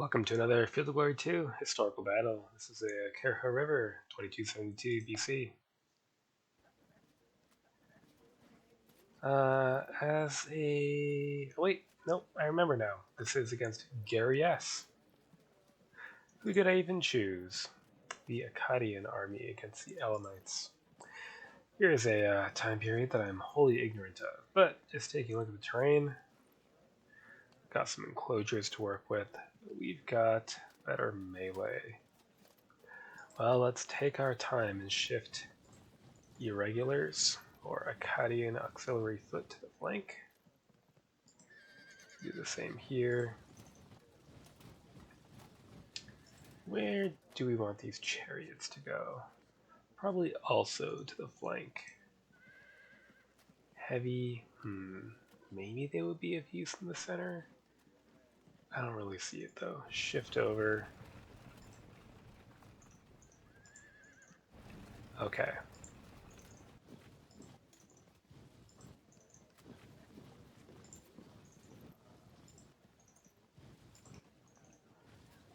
Welcome to another Field of Glory 2 historical battle. This is a Kerkha River, 2272 BC. Wait, nope, I remember now. This is against Gary S. Who did I even choose? The Akkadian army against the Elamites. Here is a time period that I'm wholly ignorant of, but just taking a look at the terrain, got some enclosures to work with. We've got better melee. Well, let's take our time and shift irregulars or Akkadian auxiliary foot to the flank. Do the same here. Where do we want these chariots to go? Probably also to the flank. Heavy, maybe they would be of use in the center. I don't really see it though. Shift over. Okay.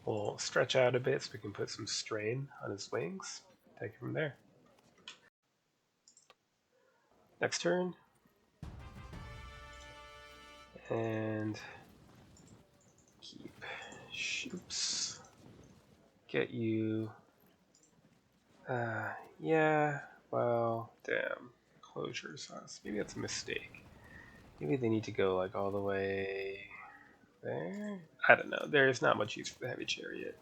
We'll stretch out a bit so we can put some strain on his wings. Take it from there. Next turn. And keep shoops. Get you. Yeah, well, damn. Closures on us. Maybe that's a mistake. Maybe they need to go like all the way there? I don't know. There's not much use for the heavy chariot.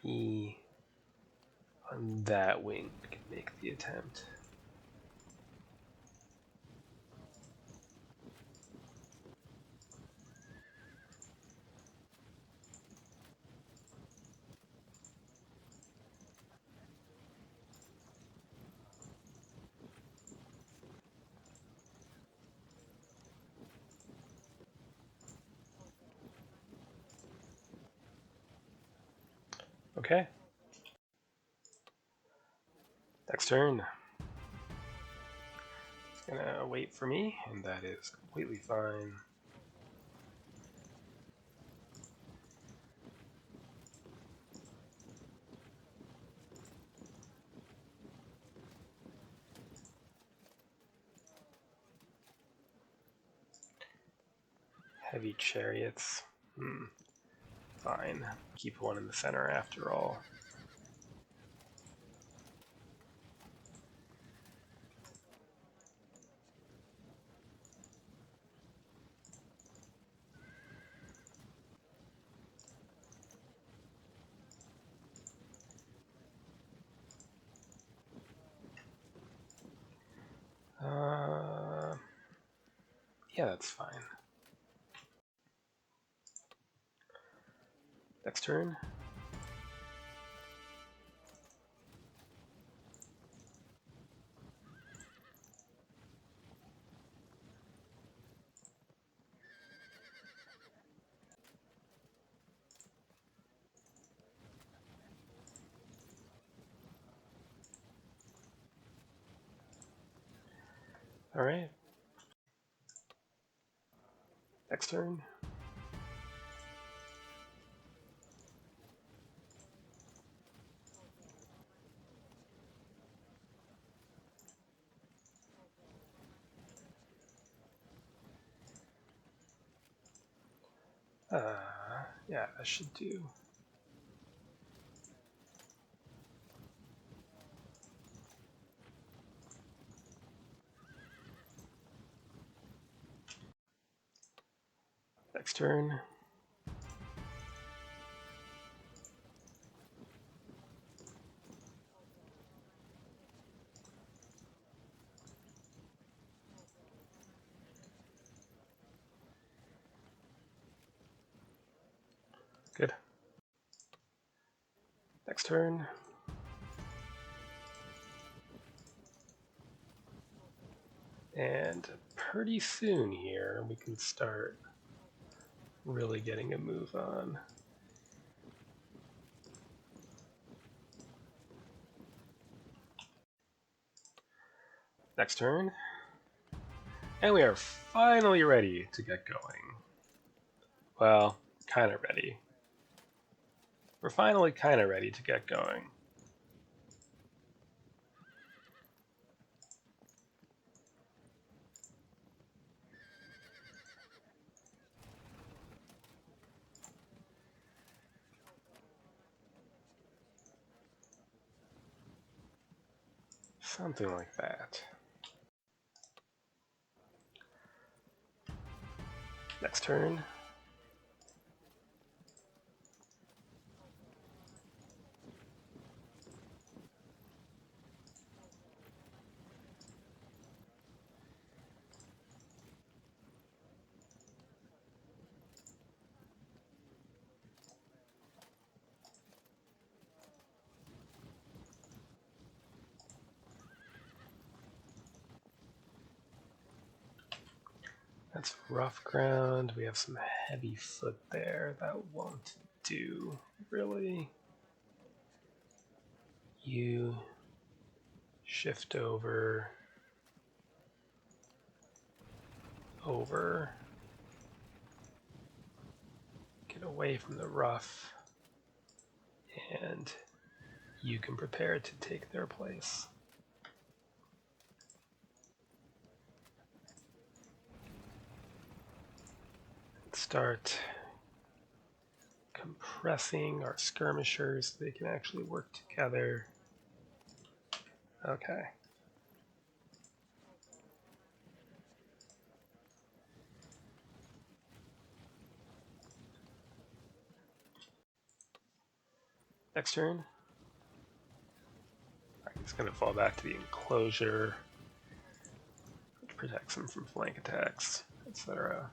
He on that wing can make the attempt. Okay. Next turn. It's gonna wait for me, and that is completely fine. Heavy chariots. Fine. Keep one in the center after all. Yeah, that's fine. Next turn. Alright. Next turn. Yeah, that should do. Next turn. Good. Next turn. And pretty soon here we can start really getting a move on. Next turn. And we are finally ready to get going. Well, kind of ready. We're finally kind of ready to get going. Something like that. Next turn. That's rough ground. We have some heavy foot there. That won't do, really. You shift over. Get away from the rough. And you can prepare to take their place. Start compressing our skirmishers so they can actually work together. Okay. Next turn. He's going to fall back to the enclosure, which protects him from flank attacks, etc.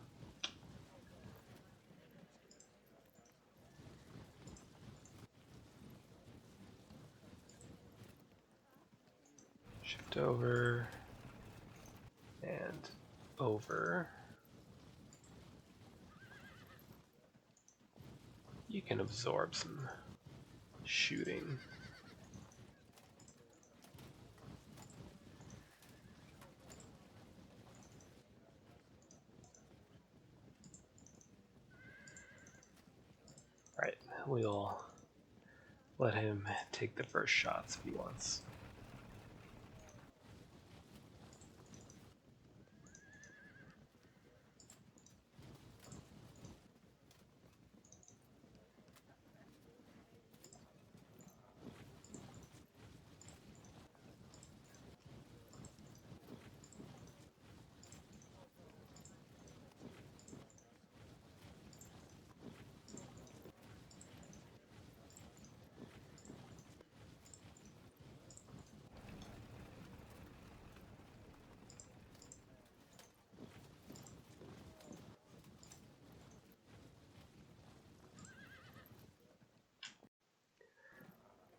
Shift over and over. You can absorb some shooting. Right, we'll let him take the first shots if he wants.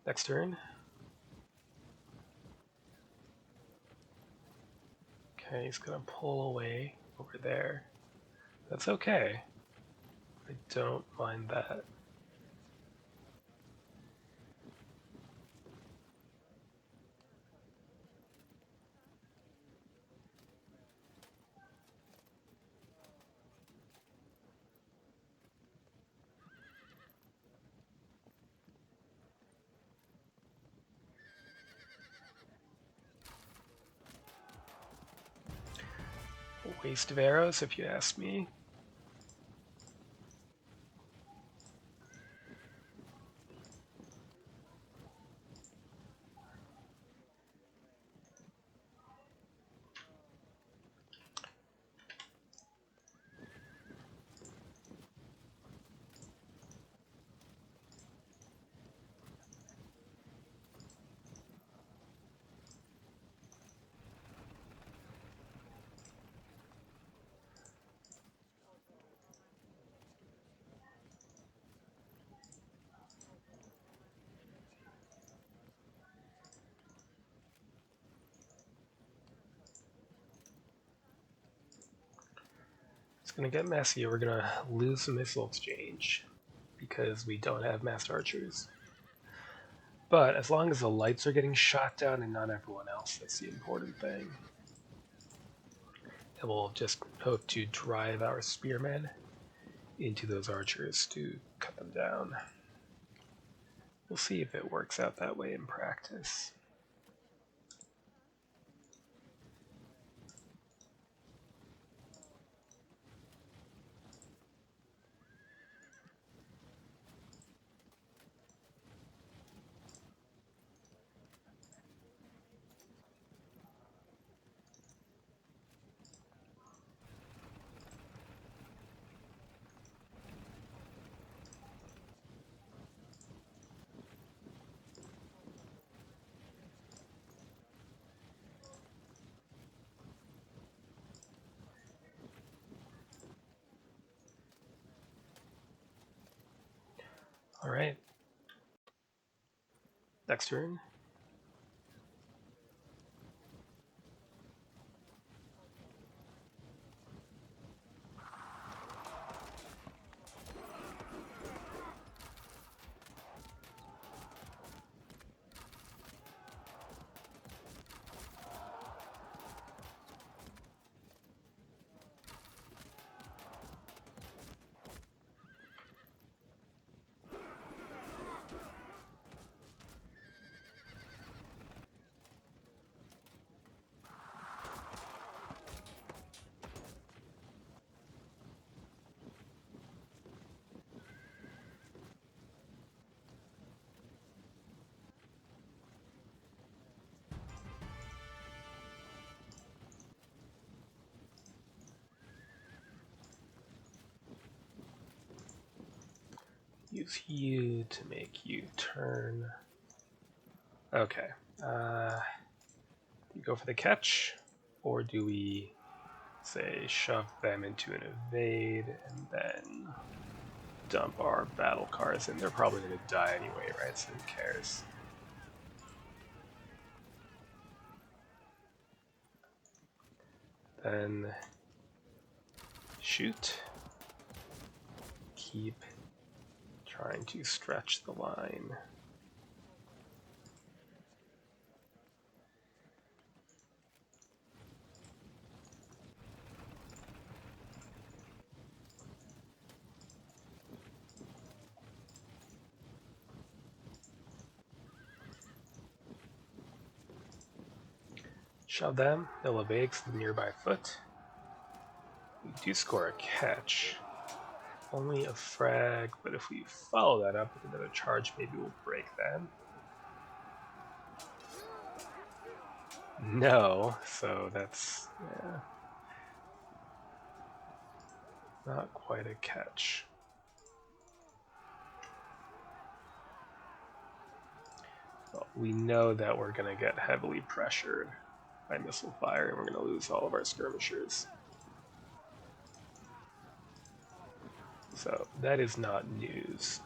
Next turn. Okay, he's gonna pull away over there. That's okay. I don't mind that. A waste of arrows, if you ask me. gonna get messy. We're gonna lose the missile exchange because we don't have massed archers. But as long as the lights are getting shot down and not everyone else, that's the important thing. And we'll just hope to drive our spearmen into those archers to cut them down. We'll see if it works out that way in practice. All right. Next turn. Use you to make you turn. Okay. Do we go for the catch? Or do we, say, shove them into an evade and then dump our battle cards in? They're probably going to die anyway, right? So who cares? Then shoot. Keep trying to stretch the line. Shove them, they'll evade to the nearby foot. We do score a catch. Only a frag, but if we follow that up with another charge, maybe we'll break that. No, so that's, yeah, not quite a catch. Well, we know that we're going to get heavily pressured by missile fire, and we're going to lose all of our skirmishers. So that is not news.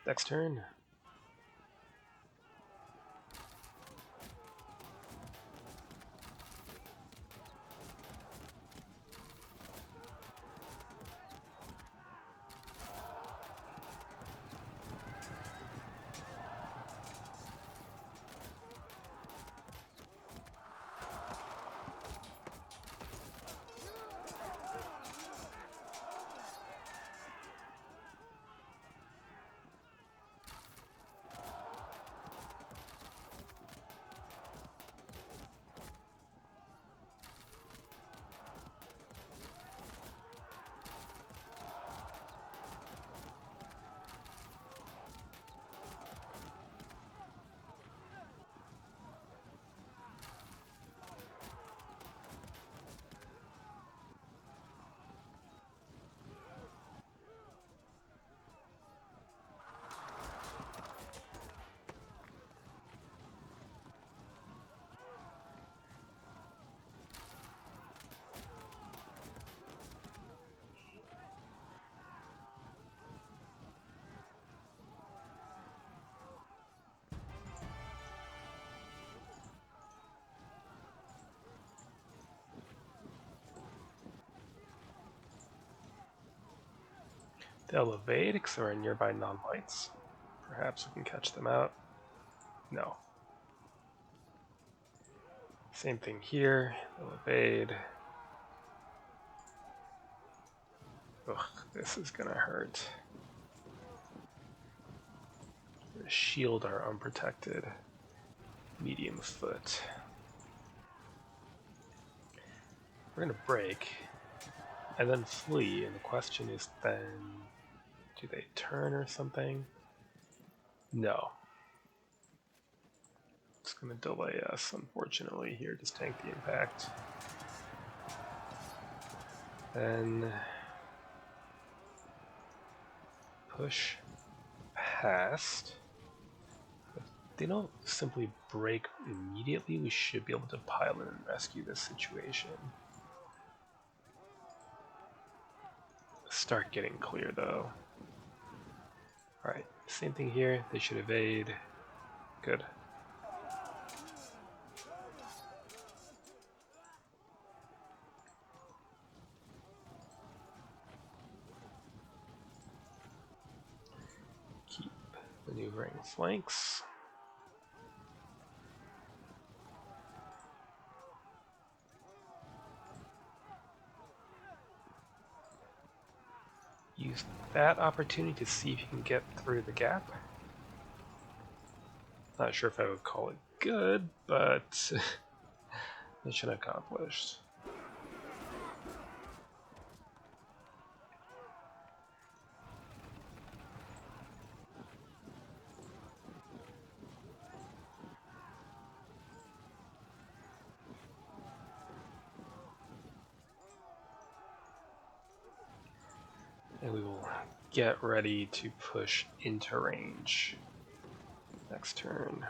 Next turn. They'll evade because there are nearby non-whites. Perhaps we can catch them out. No. Same thing here. They'll evade. Ugh, this is gonna hurt. Shield our unprotected medium foot. We're gonna break and then flee, and the question is then, do they turn or something? No. It's gonna delay us, unfortunately, here. Just tank the impact. Then push past. If they don't simply break immediately, we should be able to pile in and rescue this situation. Start getting clear though. Alright, same thing here. They should evade. Good. Keep maneuvering flanks. Use that opportunity to see if you can get through the gap. Not sure if I would call it good, but mission accomplished. And we will get ready to push into range next turn.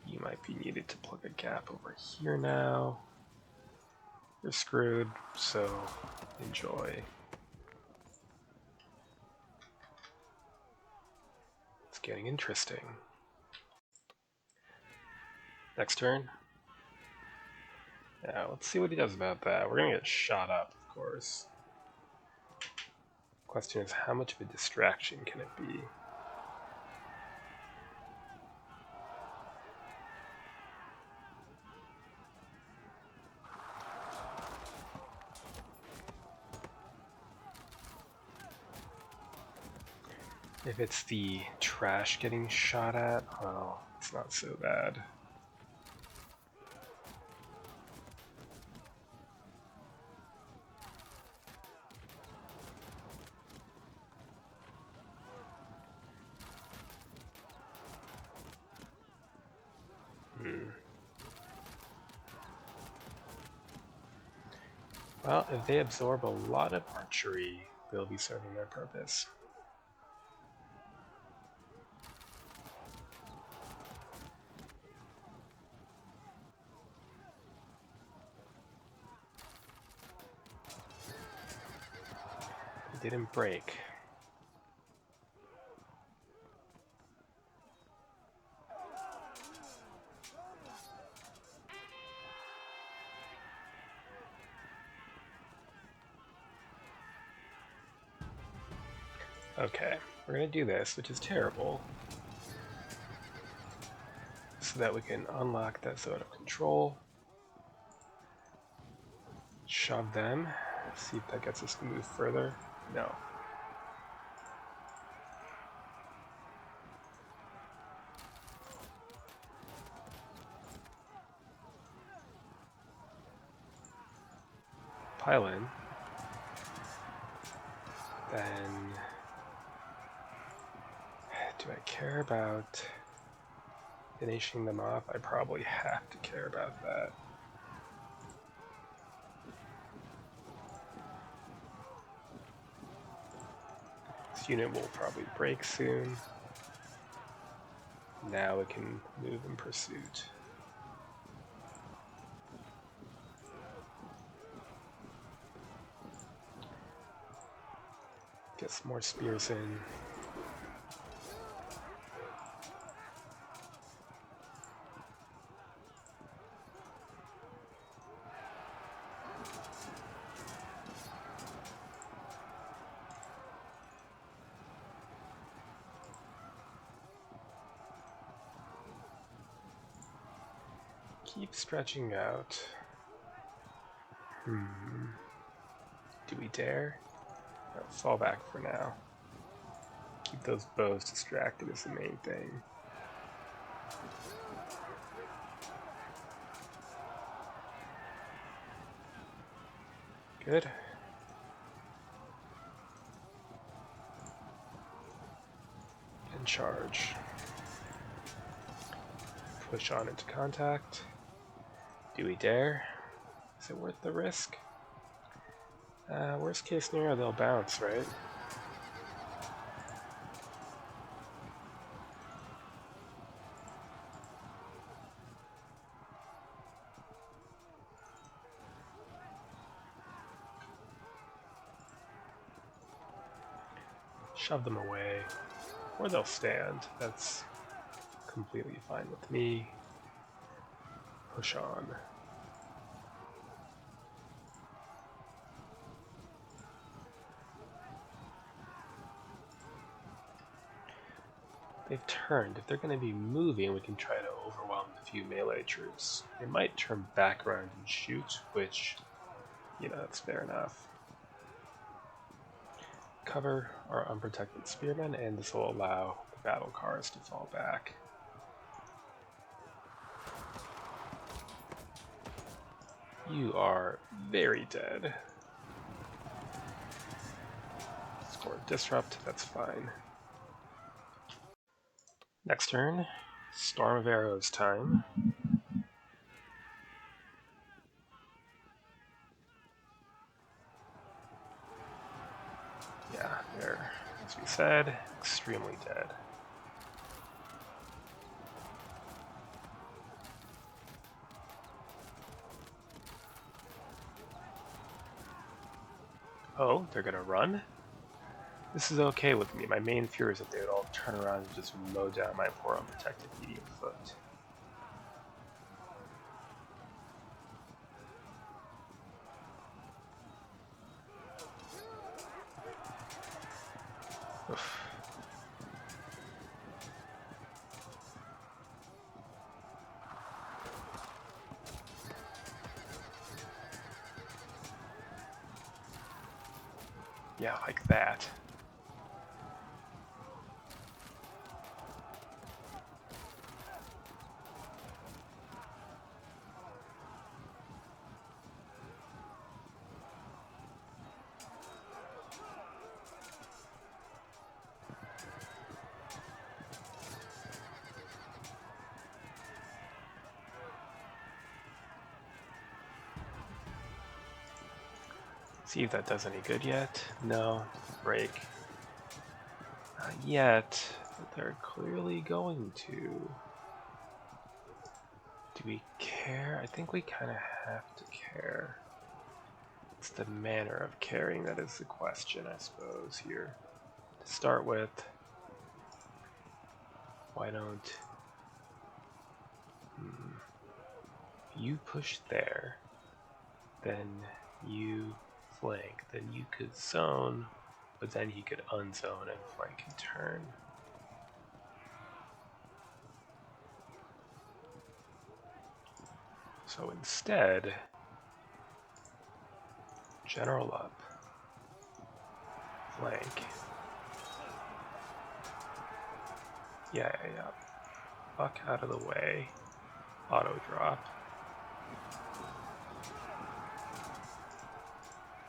You might be needed to plug a gap over here now. You're screwed, so enjoy. It's getting interesting. Next turn. Yeah, let's see what he does about that. We're gonna get shot up, of course. Question is, how much of a distraction can it be? If it's the trash getting shot at, well, it's not so bad. Well, if they absorb a lot of archery, they'll be serving their purpose. They didn't break. Okay, we're gonna do this, which is terrible, so that we can unlock that zone of control. Shove them. See if that gets us to move further. No. Pile in. Then, do I care about finishing them off? I probably have to care about that. This unit will probably break soon. Now it can move in pursuit. Get some more spears in. keep stretching out. Do we dare? No, fall back for now. Keep those bows distracted is the main thing. Good. And charge. Push on into contact. Do we dare? Is it worth the risk? Worst case scenario, they'll bounce, right? Shove them away, or they'll stand. That's completely fine with me. Push on. They've turned. If they're going to be moving, we can try to overwhelm a few melee troops. They might turn back around and shoot, which, that's fair enough. Cover our unprotected spearmen, and this will allow the battle cars to fall back. You are very dead. Score disrupt, that's fine. Next turn, Storm of Arrows time. Yeah, they're, as we said, extremely dead. Oh, they're gonna run? This is okay with me. My main fear is that they would all turn around and just mow down my poor unprotected medium foot. Oof. Yeah, like that. See if that does any good yet. No, break. Not yet, but they're clearly going to. Do we care? I think we kind of have to care. It's the manner of caring that is the question, I suppose, here. To start with, why don't you push there, then you flank, then you could zone, but then he could unzone and flank and turn. So instead, general up, flank. Yeah. Buck out of the way, auto drop.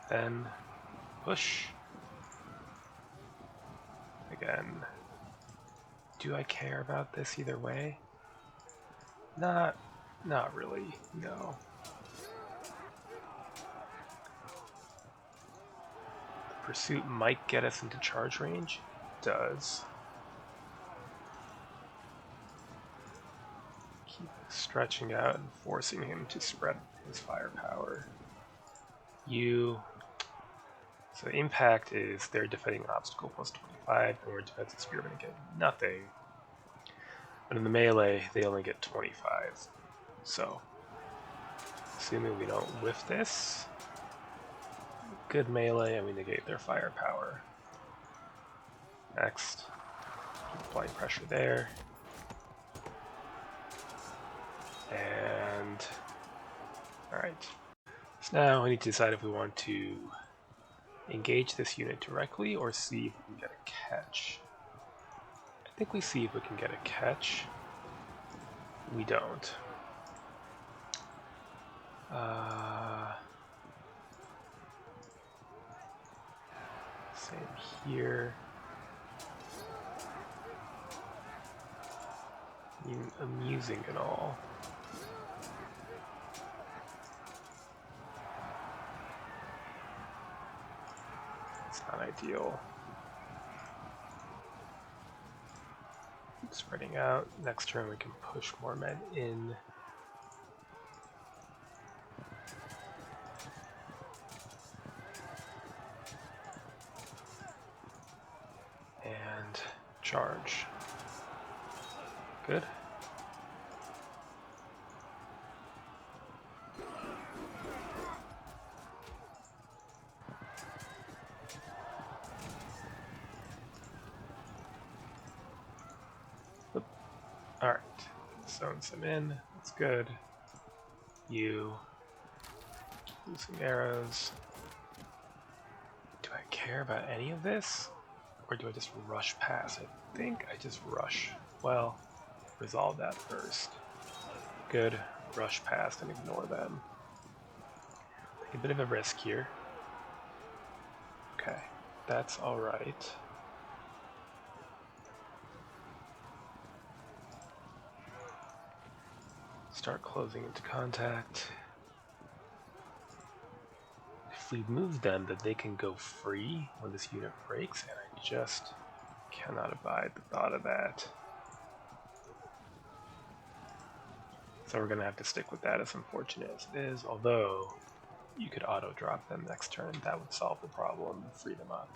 Then push. Again. Do I care about this either way? Not really, no. The pursuit might get us into charge range. It does. Keep stretching out and forcing him to spread his firepower. So the impact is their defending obstacle plus 25, and we're defensive spearmen get nothing. But in the melee, they only get 25. So, assuming we don't whiff this, good melee, and we negate their firepower. Next, keep applying pressure there. And And alright. So now we need to decide if we want to engage this unit directly or see if we can get a catch. I think we see if we can get a catch. We don't. Same here. Amusing and all. It's not ideal. Spreading out. Next turn we can push more men in. And charge. Good. Alright, zone some in, that's good. You use some arrows. Do I care about any of this? Or do I just rush past? I think I just rush. Well, resolve that first. Good, rush past and ignore them. Take a bit of a risk here. Okay, that's alright. Start closing into contact. If we move them, then they can go free when this unit breaks, and I just cannot abide the thought of that. So we're going to have to stick with that, as unfortunate as it is, although you could auto-drop them next turn. That would solve the problem and free them up.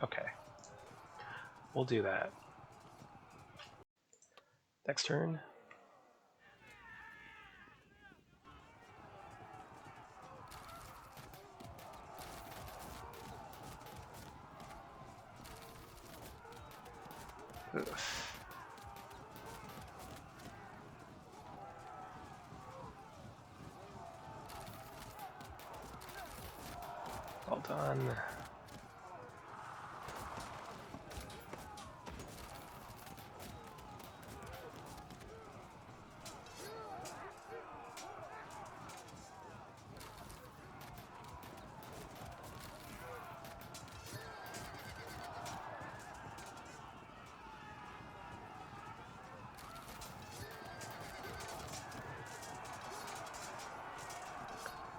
Okay. We'll do that. Next turn. Ugh. Well done.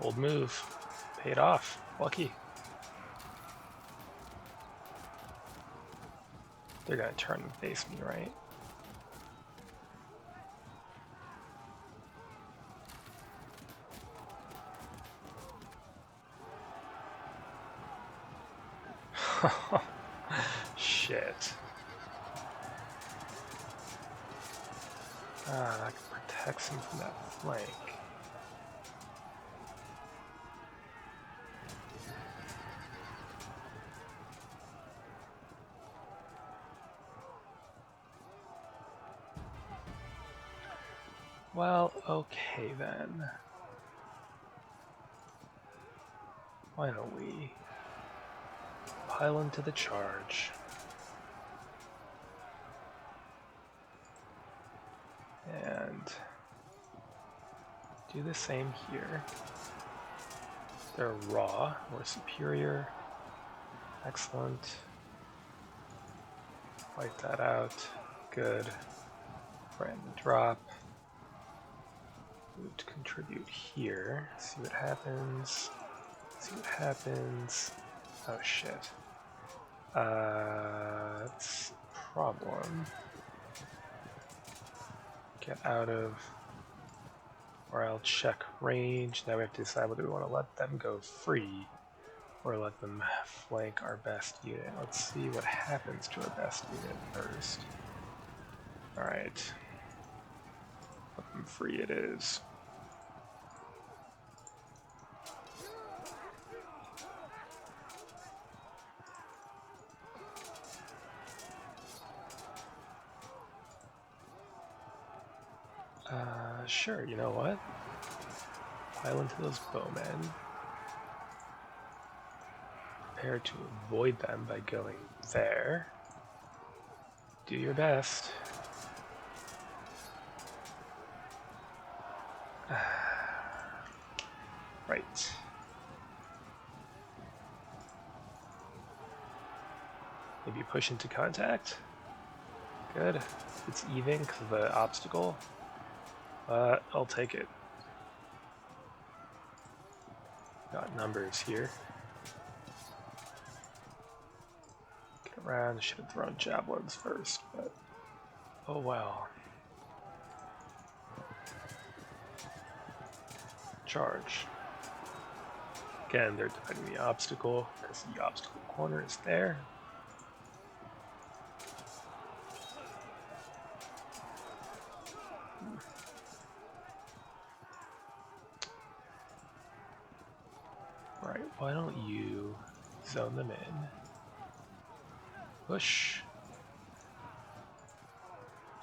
Bold move. Paid off. Lucky. They're gonna turn and face me, right? Shit. Ah, that protects him from that flank. Well, okay then. Why don't we pile into the charge? And do the same here. They're raw, we're superior. Excellent. Wipe that out. Good. Random drop. Move to contribute here. See what happens. See what happens. Oh shit. That's a problem. Get out of, or I'll check range. Now we have to decide whether we want to let them go free or let them flank our best unit. Let's see what happens to our best unit first. Alright. Let them free it is. Sure, you know what? Pile into those bowmen. Prepare to avoid them by going there. Do your best. Right. Maybe push into contact. Good. It's even because of the obstacle. I'll take it. Got numbers here. Get around. Should have thrown javelins first, but oh well. Charge. Again, they're defending the obstacle because the obstacle corner is there. Right, why don't you zone them in? Push.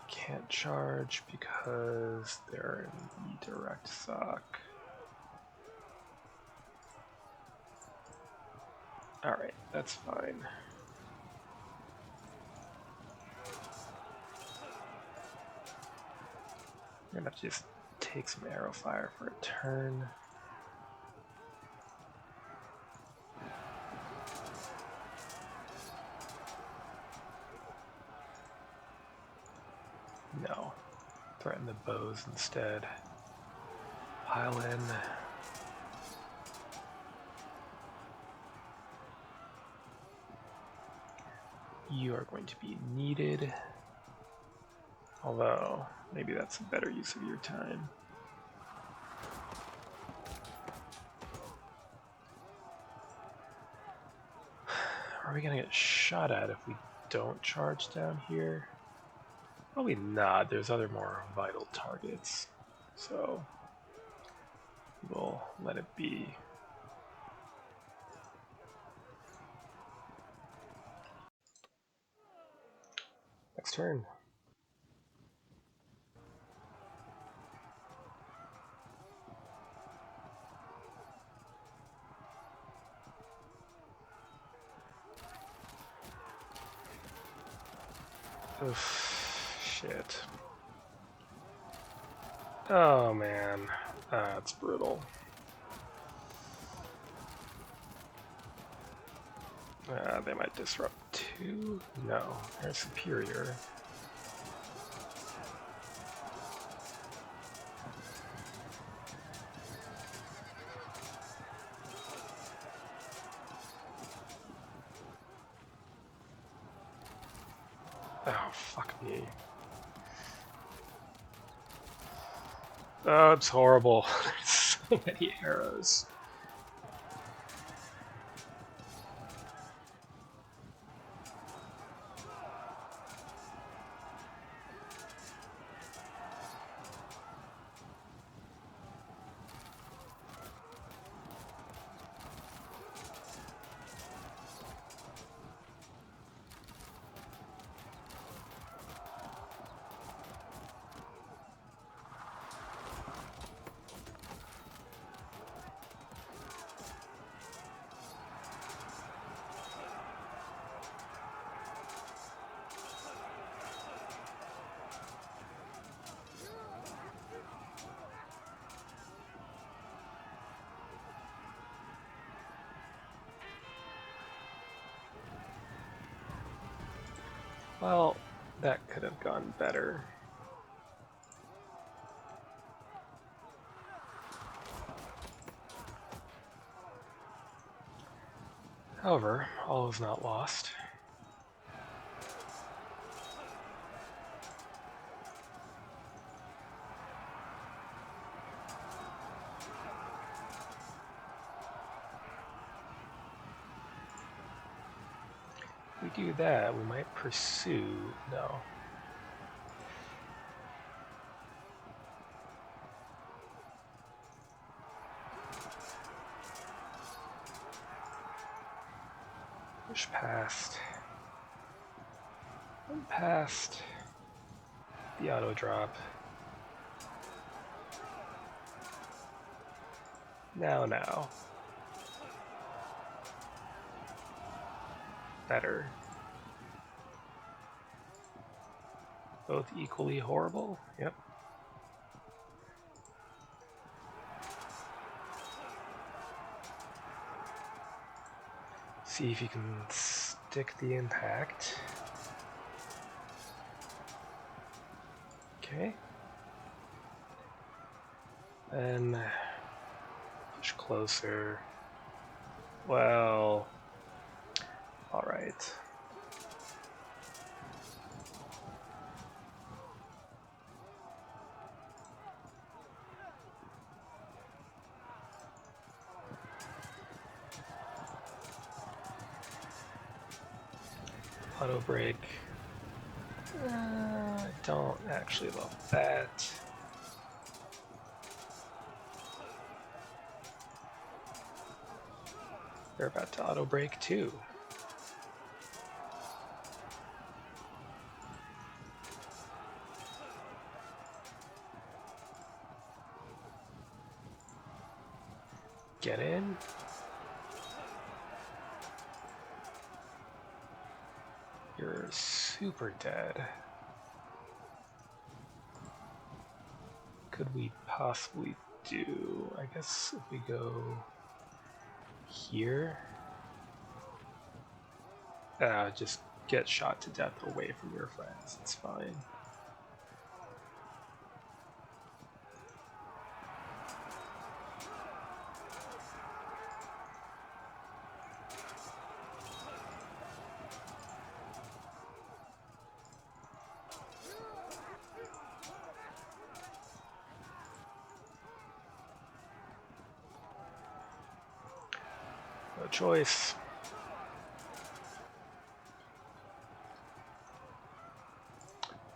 Can't charge because they're in the direct sock. Alright, that's fine. I'm gonna have to just take some arrow fire for a turn. No. Threaten the bows instead. Pile in. You are going to be needed. Although, maybe that's a better use of your time. Are we gonna get shot at if we don't charge down here? Probably not. There's other more vital targets. So, we'll let it be. Next turn. Oof, shit. Oh man, that's brutal. They might disrupt too? No, they're superior. Oh, fuck me. Oh, it's horrible. There's so many arrows. Well, that could have gone better. However, all is not lost. If we do that, we might pursue. No. Push past. And past the auto drop. Now. Better. Both equally horrible? Yep. See if you can stick the impact. Okay. Then push closer. Well, all right. Auto break. I don't actually love that. They're about to auto break too. Get in. You're super dead. Could we possibly do? I guess if we go here, just get shot to death away from your friends. It's fine. No choice.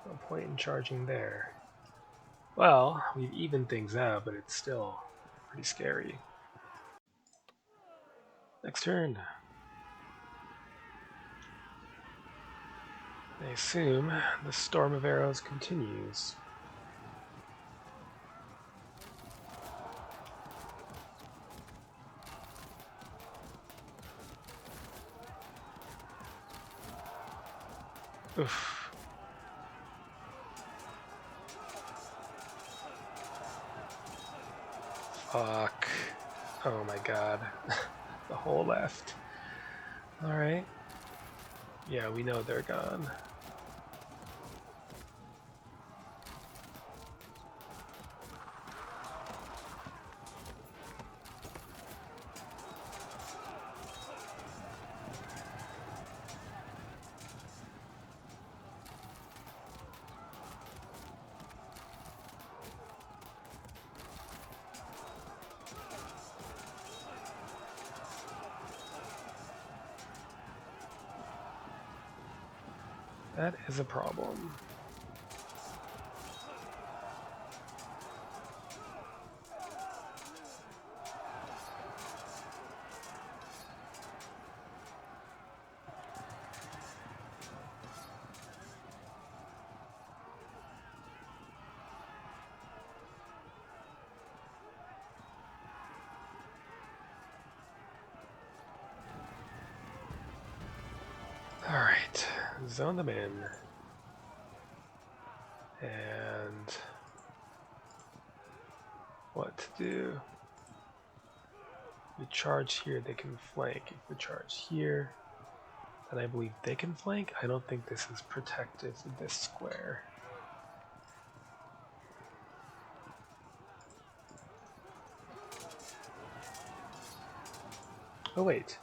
No point in charging there. Well, we've evened things out, but it's still pretty scary. Next turn. I assume the storm of arrows continues. Oof. Fuck. Oh my god. The whole left. Alright. Yeah, we know they're gone. That is a problem. Alright, zone them in. And what to do? If we charge here, they can flank. If we charge here, then I believe they can flank. I don't think this is protective of this square. Oh wait.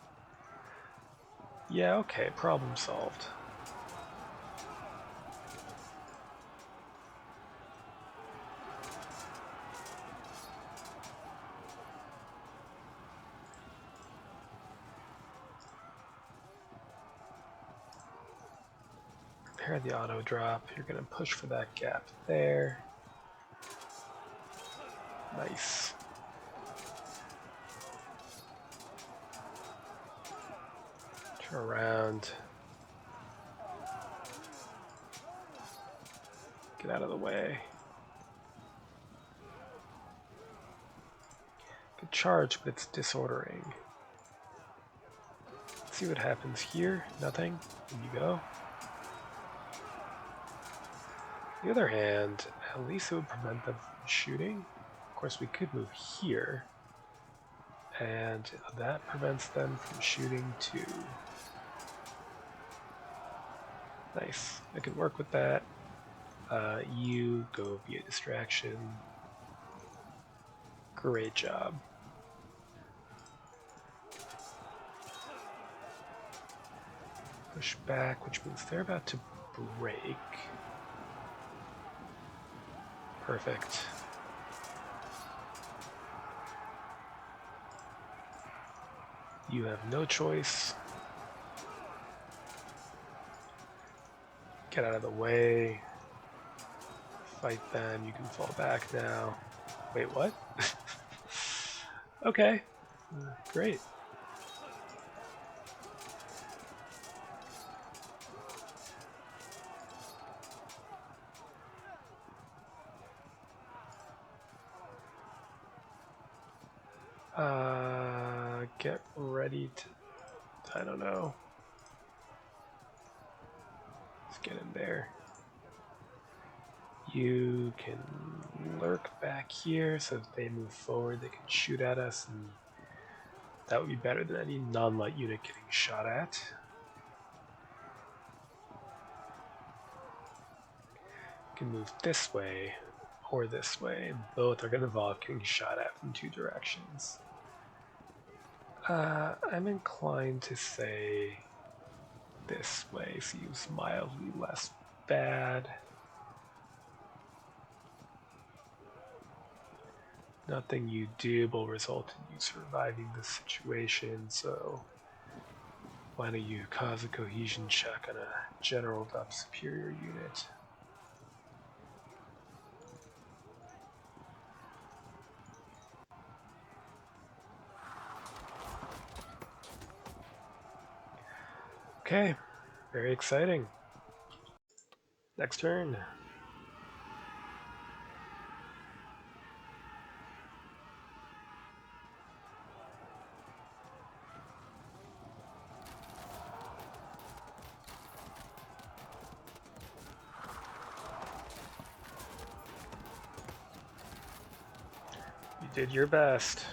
Yeah, okay, problem solved. Prepare the auto drop. You're gonna push for that gap there. Nice. Turn around. Get out of the way. Good charge, but it's disordering. Let's see what happens here. Nothing. There you go. On the other hand, at least it would prevent them from shooting. Of course, we could move here, and that prevents them from shooting too. Nice. I can work with that. You go via distraction. Great job. Push back, which means they're about to break. Perfect. You have no choice. Get out of the way. Fight them. You can fall back now. Wait, what? Okay. Great. Get ready to... I don't know. Let's get in there. You can lurk back here, so if they move forward, they can shoot at us, and that would be better than any non-light unit getting shot at. You can move this way or this way. Both are going to involve getting shot at from two directions. I'm inclined to say this way seems mildly less bad. Nothing you do will result in you surviving this situation, so why don't you cause a cohesion check on a generaled up superior unit? Okay, very exciting. Next turn. You did your best.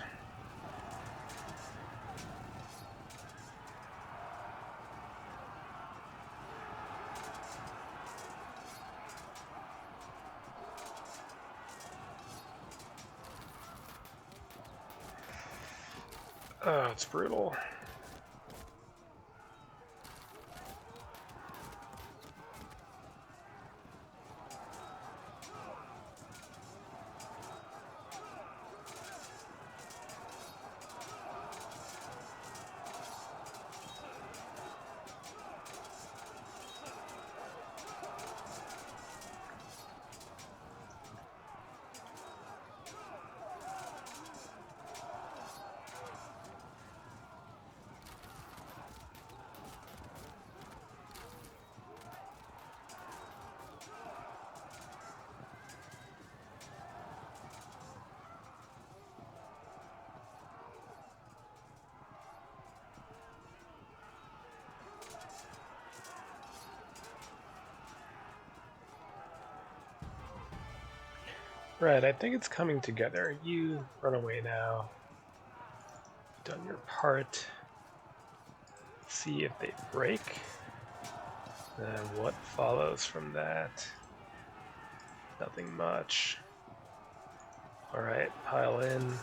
Oh, it's brutal. Right, I think it's coming together. You run away now. You've done your part. See if they break. And what follows from that? Nothing much. Alright, pile in.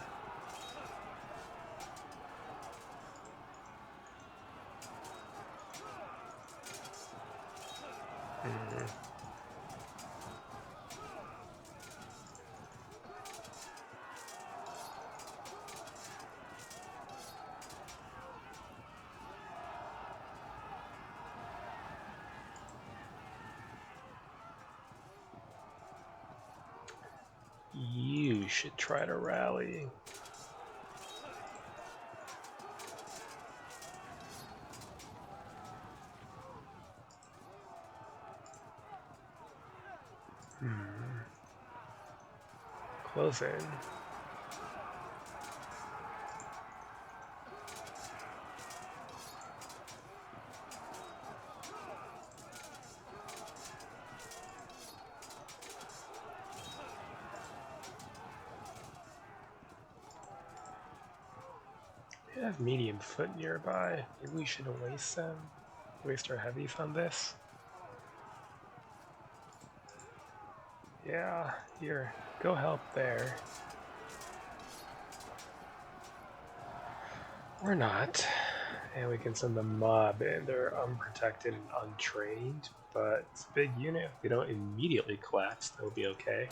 You should try to rally. Closing. We have medium foot nearby. Maybe we shouldn't waste them. Waste our heavies on this. Yeah, here. Go help there. Or not. And we can send the mob in. They're unprotected and untrained, but it's a big unit. If they don't immediately collapse, they'll be okay.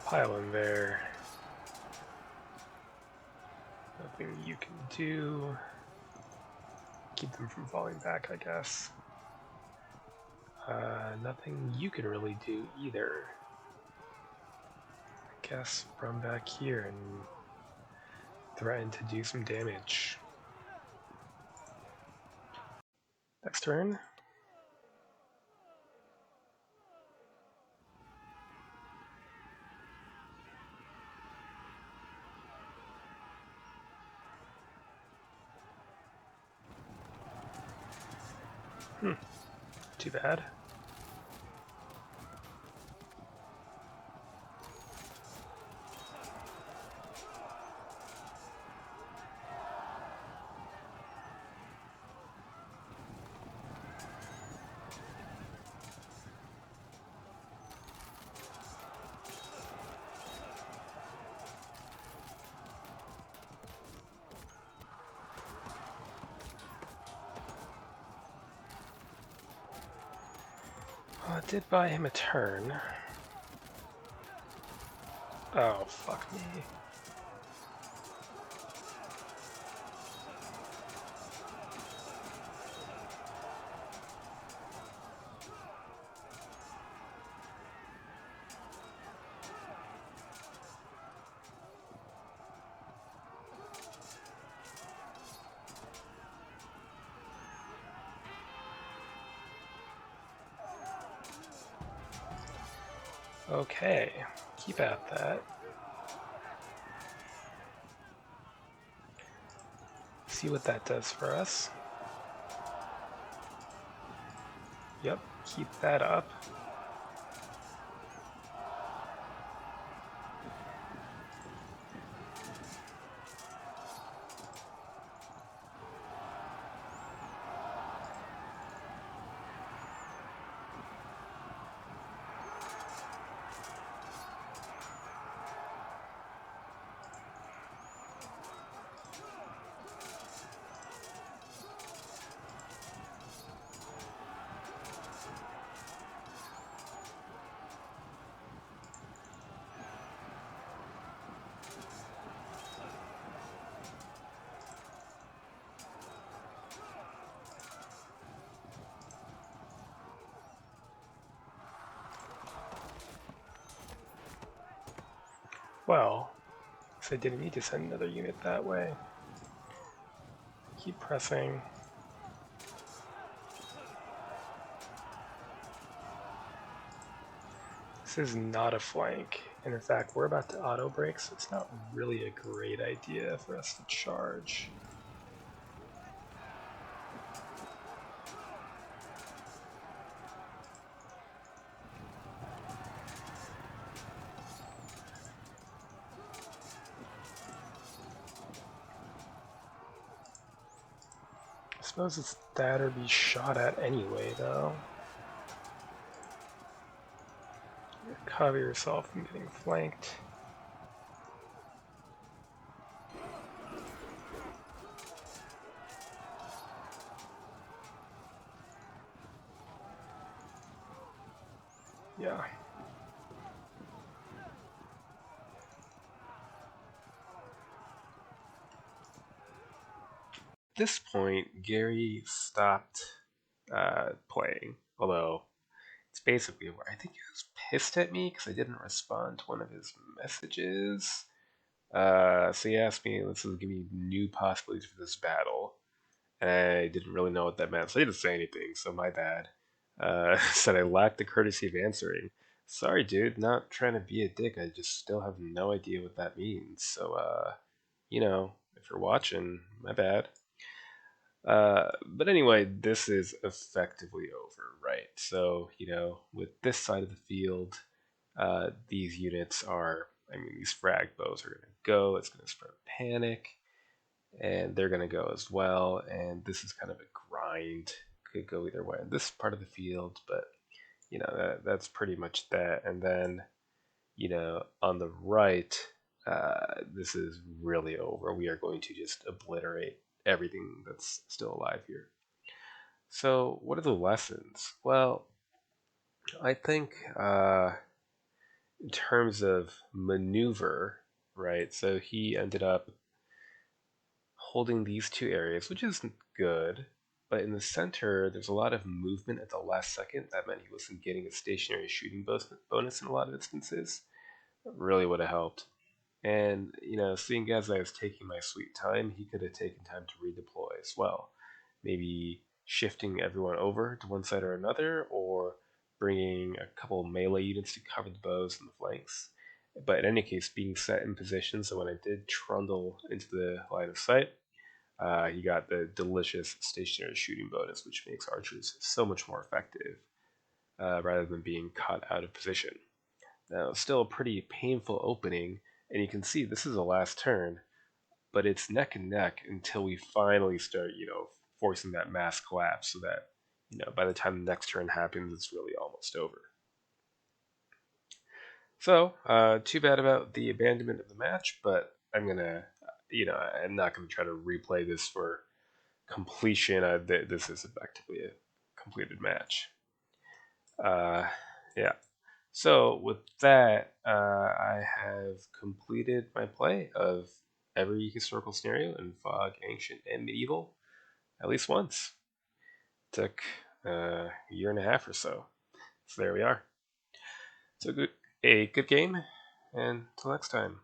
Pile in there. Nothing you can do. Keep them from falling back, I guess. Nothing you can really do either. I guess run back here and threaten to do some damage. Next turn. Too bad. Well, it did buy him a turn. Oh, fuck me. Okay, keep at that. See what that does for us. Yep, keep that up. Well, I didn't need to send another unit that way. Keep pressing. This is not a flank, and in fact we're about to auto break, so it's not really a great idea for us to charge. I suppose it's that or be shot at anyway, though. Cover yourself from getting flanked. Yeah. At this point, Gary stopped playing, although it's basically over. I think he was pissed at me because I didn't respond to one of his messages. So he asked me, "This is give me new possibilities for this battle." And I didn't really know what that meant, so I didn't say anything. So my bad. Said I lacked the courtesy of answering. Sorry, dude. Not trying to be a dick. I just still have no idea what that means. So, if you're watching, my bad. But anyway, this is effectively over, right? So, with this side of the field, these units are, these frag bows are going to go. It's going to spread panic, and they're going to go as well. And this is kind of a grind. Could go either way in this part of the field, but, that's pretty much that. And then, on the right, this is really over. We are going to just obliterate everything that's still alive here. So, what are the lessons? Well, I think in terms of maneuver, right? So he ended up holding these two areas, which is good. But in the center, there's a lot of movement at the last second. That meant he wasn't getting a stationary shooting bonus in a lot of instances. That really would have helped. And, seeing as I was taking my sweet time, he could have taken time to redeploy as well. Maybe shifting everyone over to one side or another, or bringing a couple melee units to cover the bows and the flanks. But in any case, being set in position, so when I did trundle into the line of sight, he got the delicious stationary shooting bonus, which makes archers so much more effective rather than being caught out of position. Now, it's still a pretty painful opening, and you can see this is the last turn, but it's neck and neck until we finally start, forcing that mass collapse so that, by the time the next turn happens, it's really almost over. So, too bad about the abandonment of the match, but I'm not gonna try to replay this for completion. This is effectively a completed match. Yeah. So with that, I have completed my play of every historical scenario in Fog, Ancient, and Medieval at least once. Took a year and a half or so. So there we are. So good, a good game, and until next time.